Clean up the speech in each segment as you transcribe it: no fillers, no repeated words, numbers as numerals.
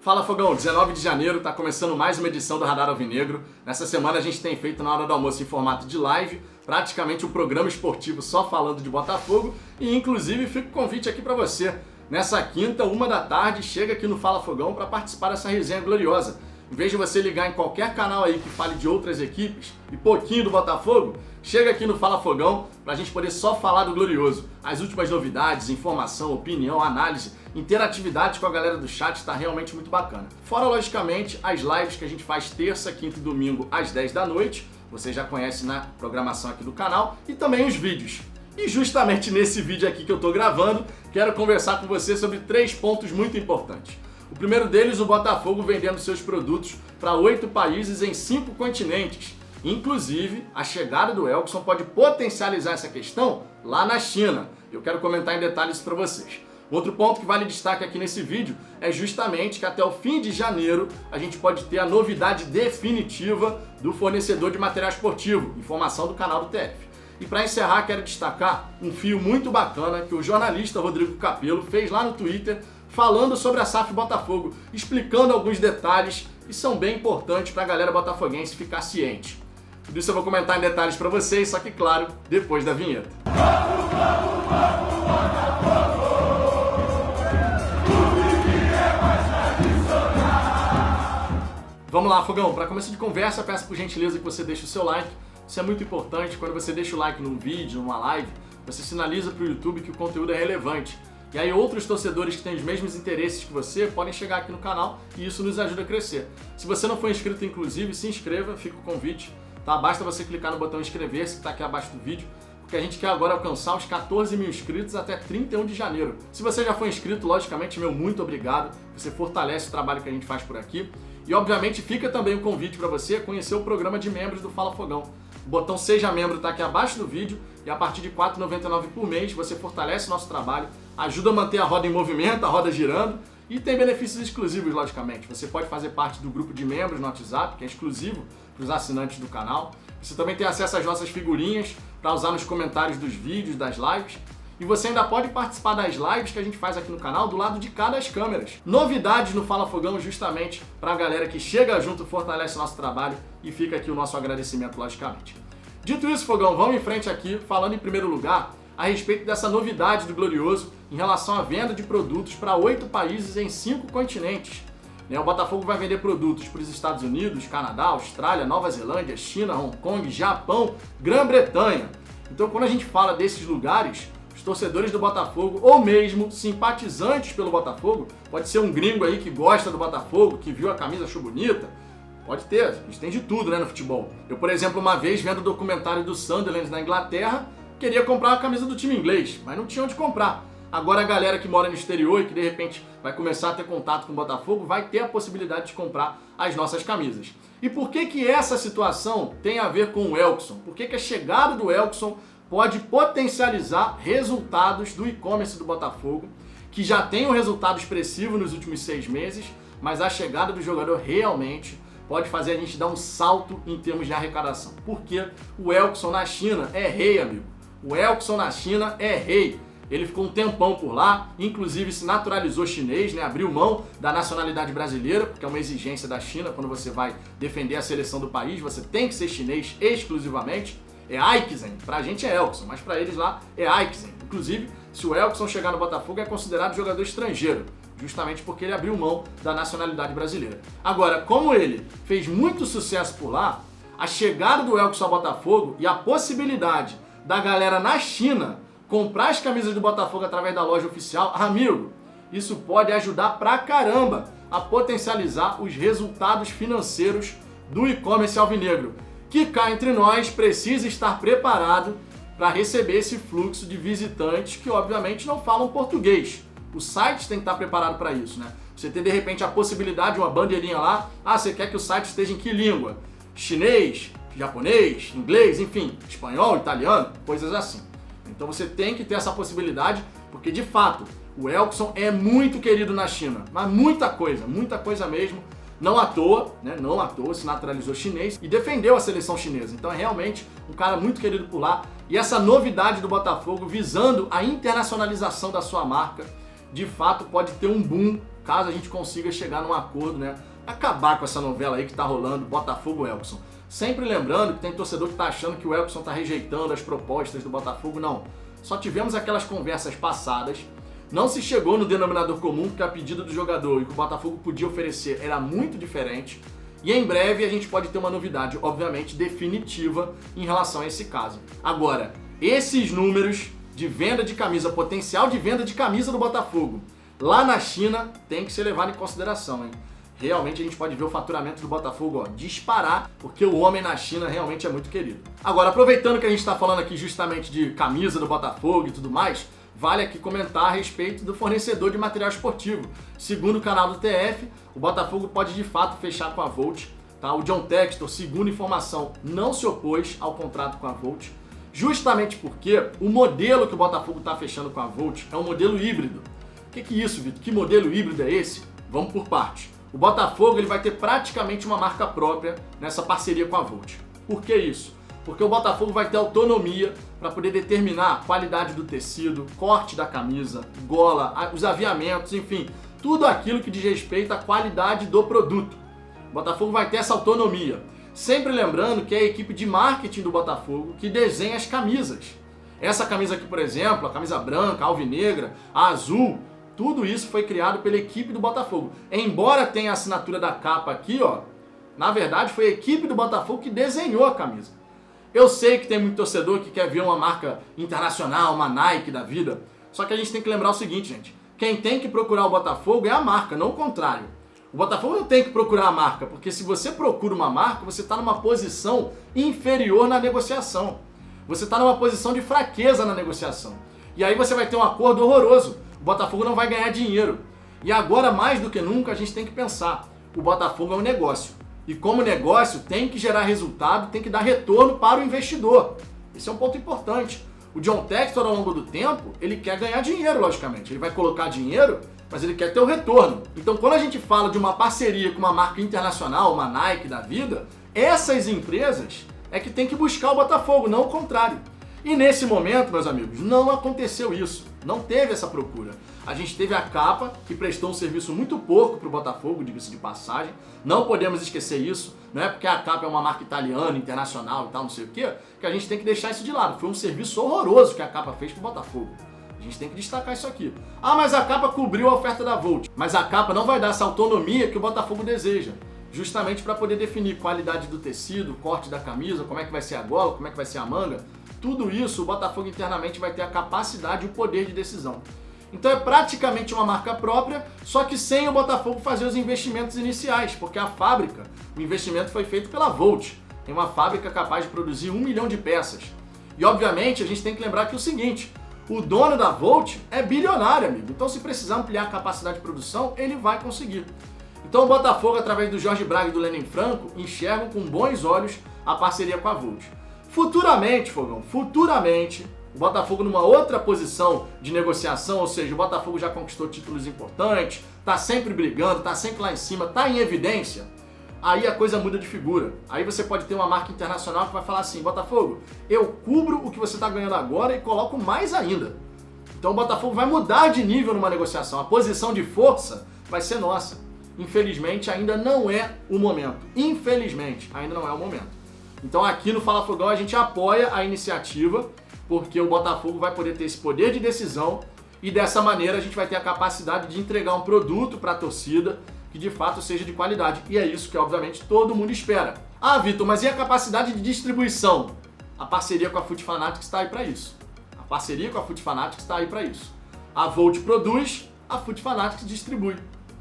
Fala Fogão, 19 de janeiro, tá começando mais uma edição do Radar Alvinegro. Nessa semana a gente tem feito na hora do almoço em formato de live, praticamente um programa esportivo só falando de Botafogo e inclusive fica o convite aqui pra você. Nessa quinta, 13h, chega aqui no Fala Fogão para participar dessa resenha gloriosa. Em vez de você ligar em qualquer canal aí que fale de outras equipes e pouquinho do Botafogo, chega aqui no Fala Fogão pra gente poder só falar do glorioso. As últimas novidades, informação, opinião, análise, interatividade com a galera do chat está realmente muito bacana. Fora, logicamente, as lives que a gente faz terça, quinta e domingo às 10 da noite. Você já conhece na programação aqui do canal. E também os vídeos. E justamente nesse vídeo aqui que eu tô gravando, quero conversar com você sobre 3 pontos muito importantes. O primeiro deles, o Botafogo vendendo seus produtos para 8 países em 5 continentes. Inclusive, a chegada do Elkson pode potencializar essa questão lá na China. Eu quero comentar em detalhes para vocês. Outro ponto que vale destaque aqui nesse vídeo é justamente que até o fim de janeiro a gente pode ter a novidade definitiva do fornecedor de material esportivo, informação do canal do TF. E para encerrar, quero destacar um fio muito bacana que o jornalista Rodrigo Capello fez lá no Twitter falando sobre a SAF Botafogo, explicando alguns detalhes que são bem importantes para a galera botafoguense ficar ciente. Tudo isso eu vou comentar em detalhes para vocês, só que claro, depois da vinheta. Vamos lá, Fogão, para começo de conversa, peço por gentileza que você deixe o seu like. Isso é muito importante. Quando você deixa o like num vídeo, numa live, você sinaliza para o YouTube que o conteúdo é relevante. E aí outros torcedores que têm os mesmos interesses que você podem chegar aqui no canal e isso nos ajuda a crescer. Se você não for inscrito, inclusive, se inscreva, fica o convite. Tá? Basta você clicar no botão inscrever-se que está aqui abaixo do vídeo, porque a gente quer agora alcançar os 14 mil inscritos até 31 de janeiro. Se você já foi inscrito, logicamente, meu muito obrigado. Você fortalece o trabalho que a gente faz por aqui. E, obviamente, fica também o convite para você conhecer o programa de membros do Fala Fogão. O botão Seja Membro está aqui abaixo do vídeo e a partir de R$ 4,99 por mês você fortalece o nosso trabalho, ajuda a manter a roda em movimento, a roda girando e tem benefícios exclusivos, logicamente. Você pode fazer parte do grupo de membros no WhatsApp, que é exclusivo para os assinantes do canal. Você também tem acesso às nossas figurinhas para usar nos comentários dos vídeos, das lives. E você ainda pode participar das lives que a gente faz aqui no canal do lado de cada das câmeras. Novidades no Fala Fogão justamente para a galera que chega junto, fortalece o nosso trabalho e fica aqui o nosso agradecimento, logicamente. Dito isso, Fogão, vamos em frente aqui, falando em primeiro lugar a respeito dessa novidade do Glorioso em relação à venda de produtos para 8 países em 5 continentes. O Botafogo vai vender produtos para os Estados Unidos, Canadá, Austrália, Nova Zelândia, China, Hong Kong, Japão, Grã-Bretanha. Então, quando a gente fala desses lugares, os torcedores do Botafogo, ou mesmo simpatizantes pelo Botafogo, pode ser um gringo aí que gosta do Botafogo, que viu a camisa, achou bonita, pode ter, a gente tem de tudo, né, no futebol. Eu, por exemplo, uma vez vendo o documentário do Sunderland na Inglaterra, queria comprar uma camisa do time inglês, mas não tinha onde comprar. Agora a galera que mora no exterior e que de repente vai começar a ter contato com o Botafogo vai ter a possibilidade de comprar as nossas camisas. E por que que essa situação tem a ver com o Elkson? Por que que a chegada do Elkson pode potencializar resultados do e-commerce do Botafogo, que já tem um resultado expressivo nos últimos 6 meses, mas a chegada do jogador realmente pode fazer a gente dar um salto em termos de arrecadação. Porque o Elkson na China é rei, amigo. O Elkson na China é rei. Ele ficou um tempão por lá, inclusive se naturalizou chinês, né? Abriu mão da nacionalidade brasileira, porque é uma exigência da China quando você vai defender a seleção do país, você tem que ser chinês exclusivamente. É Aikzen, pra gente é Elkson, mas pra eles lá é Aikzen. Inclusive, se o Elkson chegar no Botafogo é considerado jogador estrangeiro, justamente porque ele abriu mão da nacionalidade brasileira. Agora, como ele fez muito sucesso por lá, a chegada do Elkson ao Botafogo e a possibilidade da galera na China comprar as camisas do Botafogo através da loja oficial, amigo, isso pode ajudar pra caramba a potencializar os resultados financeiros do e-commerce alvinegro, que cá entre nós precisa estar preparado para receber esse fluxo de visitantes que obviamente não falam português. O site tem que estar preparado para isso, né? Você tem de repente a possibilidade de uma bandeirinha lá, você quer que o site esteja em que língua? Chinês, japonês, inglês, enfim, espanhol, italiano, coisas assim. Então você tem que ter essa possibilidade, porque de fato o Elkson é muito querido na China, mas muita coisa mesmo. Não à toa, né? Não à toa, se naturalizou chinês e defendeu a seleção chinesa. Então é realmente um cara muito querido por lá. E essa novidade do Botafogo visando a internacionalização da sua marca, de fato pode ter um boom caso a gente consiga chegar num acordo, né? Acabar com essa novela aí que tá rolando, Botafogo-Elkson. Sempre lembrando que tem torcedor que tá achando que o Elkson tá rejeitando as propostas do Botafogo, não. Só tivemos aquelas conversas passadas, não se chegou no denominador comum, porque a pedida do jogador e o que o Botafogo podia oferecer era muito diferente. E em breve a gente pode ter uma novidade, obviamente, definitiva em relação a esse caso. Agora, esses números de venda de camisa, potencial de venda de camisa do Botafogo, lá na China, tem que ser levado em consideração, hein? Realmente a gente pode ver o faturamento do Botafogo disparar, porque o homem na China realmente é muito querido. Agora, aproveitando que a gente está falando aqui justamente de camisa do Botafogo e tudo mais, vale aqui comentar a respeito do fornecedor de material esportivo. Segundo o canal do TF, o Botafogo pode de fato fechar com a Volt. Tá? O John Textor, segundo informação, não se opôs ao contrato com a Volt, justamente porque o modelo que o Botafogo está fechando com a Volt é um modelo híbrido. O que é isso, Vitor? Que modelo híbrido é esse? Vamos por partes. O Botafogo ele vai ter praticamente uma marca própria nessa parceria com a Volt. Por que isso? Porque o Botafogo vai ter autonomia para poder determinar a qualidade do tecido, corte da camisa, gola, os aviamentos, enfim, tudo aquilo que diz respeito à qualidade do produto. O Botafogo vai ter essa autonomia. Sempre lembrando que é a equipe de marketing do Botafogo que desenha as camisas. Essa camisa aqui, por exemplo, a camisa branca, a alvinegra, a azul, tudo isso foi criado pela equipe do Botafogo. Embora tenha a assinatura da capa aqui, ó, na verdade foi a equipe do Botafogo que desenhou a camisa. Eu sei que tem muito torcedor que quer ver uma marca internacional, uma Nike da vida, só que a gente tem que lembrar o seguinte, gente. Quem tem que procurar o Botafogo é a marca, não o contrário. O Botafogo não tem que procurar a marca, porque se você procura uma marca, você está numa posição inferior na negociação. Você está numa posição de fraqueza na negociação. E aí você vai ter um acordo horroroso. O Botafogo não vai ganhar dinheiro. E agora, mais do que nunca, a gente tem que pensar. O Botafogo é um negócio. E como negócio, tem que gerar resultado, tem que dar retorno para o investidor. Esse é um ponto importante. O John Textor, ao longo do tempo, ele quer ganhar dinheiro, logicamente. Ele vai colocar dinheiro, mas ele quer ter o retorno. Então, quando a gente fala de uma parceria com uma marca internacional, uma Nike da vida, essas empresas é que tem que buscar o Botafogo, não o contrário. E nesse momento, meus amigos, não aconteceu isso. Não teve essa procura. A gente teve a capa, que prestou um serviço muito pouco para o Botafogo, diga-se de passagem. Não podemos esquecer isso. Não é porque a capa é uma marca italiana, internacional e tal, não sei o quê, que a gente tem que deixar isso de lado. Foi um serviço horroroso que a capa fez para o Botafogo. A gente tem que destacar isso aqui. Ah, mas a capa cobriu a oferta da Volt. Mas a capa não vai dar essa autonomia que o Botafogo deseja. Justamente para poder definir qualidade do tecido, corte da camisa, como é que vai ser a gola, como é que vai ser a manga. Tudo isso o Botafogo internamente vai ter a capacidade e o poder de decisão. Então é praticamente uma marca própria, só que sem o Botafogo fazer os investimentos iniciais, porque a fábrica, o investimento foi feito pela Volt. Tem uma fábrica capaz de produzir 1 milhão de peças. E obviamente a gente tem que lembrar que é o seguinte, o dono da Volt é bilionário, amigo. Então se precisar ampliar a capacidade de produção, ele vai conseguir. Então o Botafogo, através do Jorge Braga e do Lenin Franco, enxergam com bons olhos a parceria com a Volt. Futuramente, Fogão, futuramente, o Botafogo numa outra posição de negociação, ou seja, o Botafogo já conquistou títulos importantes, tá sempre brigando, tá sempre lá em cima, tá em evidência, aí a coisa muda de figura. Aí você pode ter uma marca internacional que vai falar assim, Botafogo, eu cubro o que você tá ganhando agora e coloco mais ainda. Então o Botafogo vai mudar de nível numa negociação, a posição de força vai ser nossa. Infelizmente ainda não é o momento. Infelizmente ainda não é o momento. Então aqui no Fala Fogão a gente apoia a iniciativa, porque o Botafogo vai poder ter esse poder de decisão e dessa maneira a gente vai ter a capacidade de entregar um produto para a torcida que de fato seja de qualidade. E é isso que obviamente todo mundo espera. Ah, Vitor, mas e a capacidade de distribuição? A parceria com a Foot Fanatics está aí para isso. A parceria com a Foot Fanatics está aí para isso. A Volt produz, a Foot Fanatics distribui.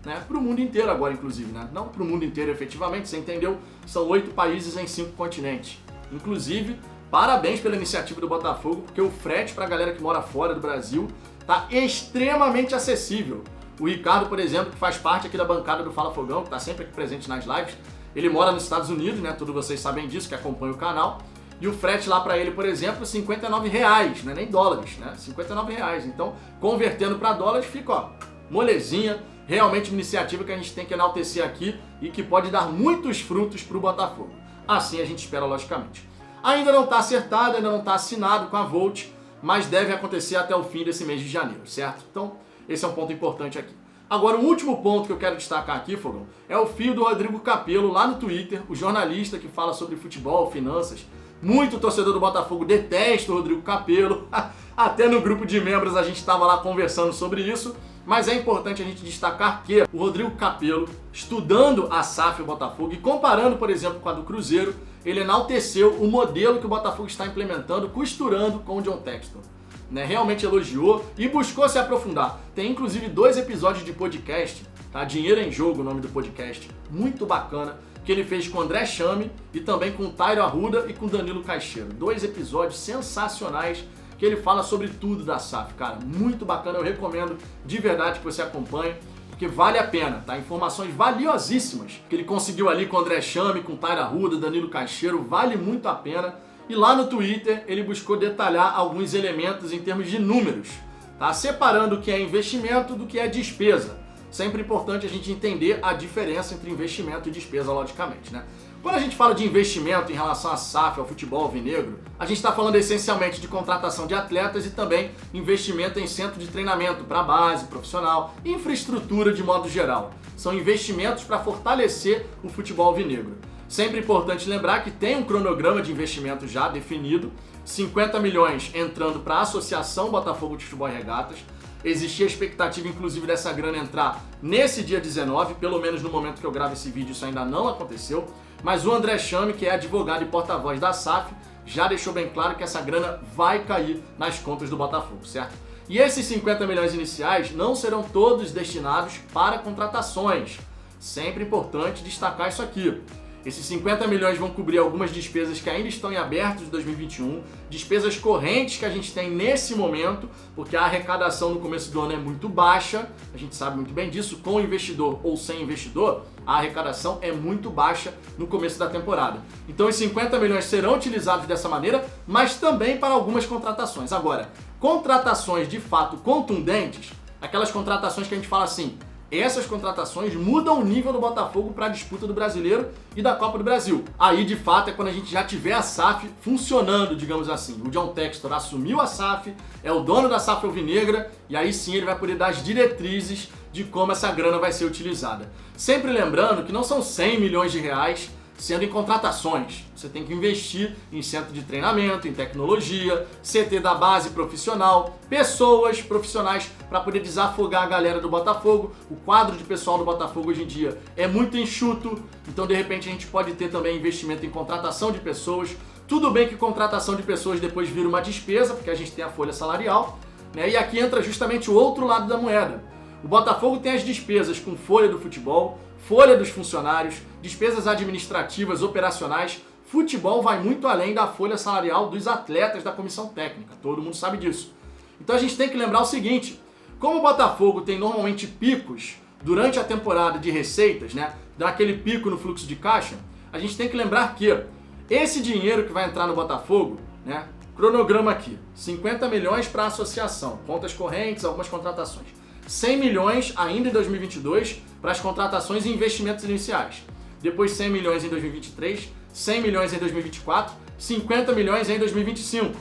Né, para o mundo inteiro agora, inclusive, né? Não para o mundo inteiro efetivamente, você entendeu? São 8 países em 5 continentes. Inclusive, parabéns pela iniciativa do Botafogo, porque o frete para a galera que mora fora do Brasil está extremamente acessível. O Ricardo, por exemplo, que faz parte aqui da bancada do Fala Fogão, que está sempre aqui presente nas lives, ele mora nos Estados Unidos, né? Todos vocês sabem disso, que acompanham o canal. E o frete lá para ele, por exemplo, R$ 59, não é nem dólares, né? R$ 59. Então, convertendo para dólares, fica, ó, molezinha. Realmente uma iniciativa que a gente tem que enaltecer aqui e que pode dar muitos frutos para o Botafogo. Assim a gente espera, logicamente. Ainda não está acertado, ainda não está assinado com a Volt, mas deve acontecer até o fim desse mês de janeiro, certo? Então, esse é um ponto importante aqui. Agora, o último ponto que eu quero destacar aqui, Fogão, é o fio do Rodrigo Capello lá no Twitter, o jornalista que fala sobre futebol, finanças. Muito torcedor do Botafogo detesta o Rodrigo Capello, até no grupo de membros a gente estava lá conversando sobre isso, mas é importante a gente destacar que o Rodrigo Capello, estudando a SAF e o Botafogo e comparando, por exemplo, com a do Cruzeiro, ele enalteceu o modelo que o Botafogo está implementando, costurando com o John Textor. Realmente elogiou e buscou se aprofundar. Tem inclusive 2 episódios de podcast, tá? Dinheiro em Jogo, o nome do podcast, muito bacana, que ele fez com o André Chame e também com o Tairo Arruda e com o Danilo Caixeiro. 2 episódios sensacionais que ele fala sobre tudo da SAF, cara, muito bacana, eu recomendo de verdade que você acompanhe, porque vale a pena, tá? Informações valiosíssimas que ele conseguiu ali com o André Chame, com o Tairo Arruda, Danilo Caixeiro, vale muito a pena. E lá no Twitter ele buscou detalhar alguns elementos em termos de números, tá? Separando o que é investimento do que é despesa. Sempre importante a gente entender a diferença entre investimento e despesa, logicamente, né? Quando a gente fala de investimento em relação à SAF, ao futebol alvinegro, a gente está falando essencialmente de contratação de atletas e também investimento em centro de treinamento para base, profissional, infraestrutura de modo geral. São investimentos para fortalecer o futebol alvinegro. Sempre importante lembrar que tem um cronograma de investimento já definido, 50 milhões entrando para a Associação Botafogo de Futebol e Regatas. Existia a expectativa, inclusive, dessa grana entrar nesse dia 19, pelo menos no momento que eu gravo esse vídeo isso ainda não aconteceu, mas o André Chame, que é advogado e porta-voz da SAF, já deixou bem claro que essa grana vai cair nas contas do Botafogo, certo? E esses 50 milhões iniciais não serão todos destinados para contratações. Sempre importante destacar isso aqui. Esses 50 milhões vão cobrir algumas despesas que ainda estão em aberto de 2021, despesas correntes que a gente tem nesse momento, porque a arrecadação no começo do ano é muito baixa, a gente sabe muito bem disso, com investidor ou sem investidor, a arrecadação é muito baixa no começo da temporada. Então os 50 milhões serão utilizados dessa maneira, mas também para algumas contratações. Agora, contratações de fato contundentes, aquelas contratações que a gente fala assim, essas contratações mudam o nível do Botafogo para a disputa do Brasileiro e da Copa do Brasil. Aí, de fato, é quando a gente já tiver a SAF funcionando, digamos assim. O John Textor assumiu a SAF, é o dono da SAF alvinegra, e aí sim ele vai poder dar as diretrizes de como essa grana vai ser utilizada. Sempre lembrando que não são 100 milhões de reais sendo em contratações. Você tem que investir em centro de treinamento, em tecnologia, CT da base profissional, pessoas profissionais para poder desafogar a galera do Botafogo. O quadro de pessoal do Botafogo hoje em dia é muito enxuto, então de repente a gente pode ter também investimento em contratação de pessoas. Tudo bem que contratação de pessoas depois vira uma despesa, porque a gente tem a folha salarial, né? E aqui entra justamente o outro lado da moeda. O Botafogo tem as despesas com folha do futebol, folha dos funcionários, despesas administrativas, operacionais. Futebol vai muito além da folha salarial dos atletas da comissão técnica, todo mundo sabe disso. Então a gente tem que lembrar o seguinte, como o Botafogo tem normalmente picos durante a temporada de receitas, né, dá aquele pico no fluxo de caixa, a gente tem que lembrar que esse dinheiro que vai entrar no Botafogo, né, cronograma aqui, 50 milhões para a associação, contas correntes, algumas contratações. 100 milhões ainda em 2022 para as contratações e investimentos iniciais. Depois 100 milhões em 2023, 100 milhões em 2024, 50 milhões em 2025.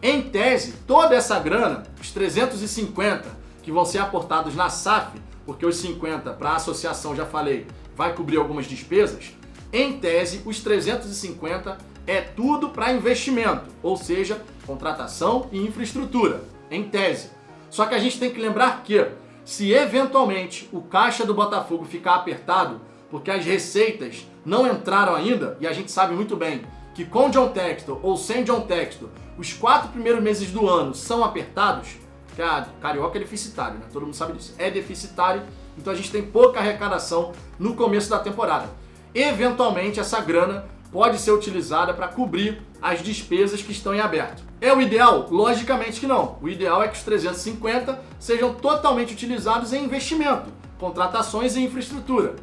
Em tese, toda essa grana, os 350 que vão ser aportados na SAF, porque os 50 para a associação, já falei, vai cobrir algumas despesas, em tese, os 350 é tudo para investimento, ou seja, contratação e infraestrutura, em tese. Só que a gente tem que lembrar que, se eventualmente o caixa do Botafogo ficar apertado, porque as receitas não entraram ainda, e a gente sabe muito bem que com John Textor ou sem John Textor, os 4 primeiros meses do ano são apertados, que a Carioca é deficitário, né? Todo mundo sabe disso, é deficitário, então a gente tem pouca arrecadação no começo da temporada. Eventualmente essa grana pode ser utilizada para cobrir as despesas que estão em aberto. É o ideal? Logicamente que não. O ideal é que os 350 sejam totalmente utilizados em investimento, contratações e infraestrutura.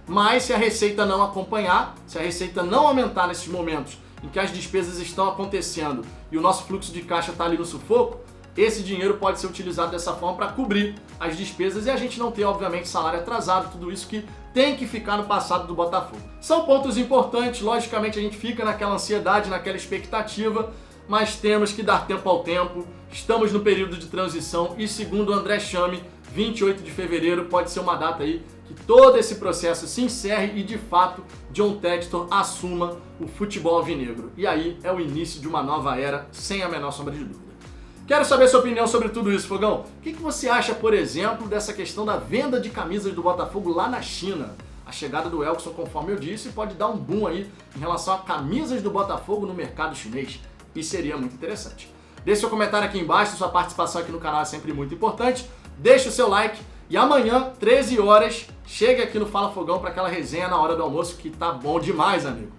Mas se a receita não acompanhar, se a receita não aumentar nesses momentos em que as despesas estão acontecendo e o nosso fluxo de caixa está ali no sufoco, esse dinheiro pode ser utilizado dessa forma para cobrir as despesas e a gente não ter, obviamente, salário atrasado, tudo isso que tem que ficar no passado do Botafogo. São pontos importantes, logicamente a gente fica naquela ansiedade, naquela expectativa, mas temos que dar tempo ao tempo, estamos no período de transição e, segundo o André Chame, 28 de fevereiro pode ser uma data aí que todo esse processo se encerre e, de fato, John Textor assuma o futebol alvinegro. E aí é o início de uma nova era, sem a menor sombra de dúvida. Quero saber sua opinião sobre tudo isso, Fogão. O que você acha, por exemplo, dessa questão da venda de camisas do Botafogo lá na China? A chegada do Elkson, conforme eu disse, pode dar um boom aí em relação a camisas do Botafogo no mercado chinês. E seria muito interessante. Deixe seu comentário aqui embaixo, sua participação aqui no canal é sempre muito importante. Deixe o seu like e amanhã, 13 horas, chegue aqui no Fala Fogão para aquela resenha na hora do almoço que tá bom demais, amigo.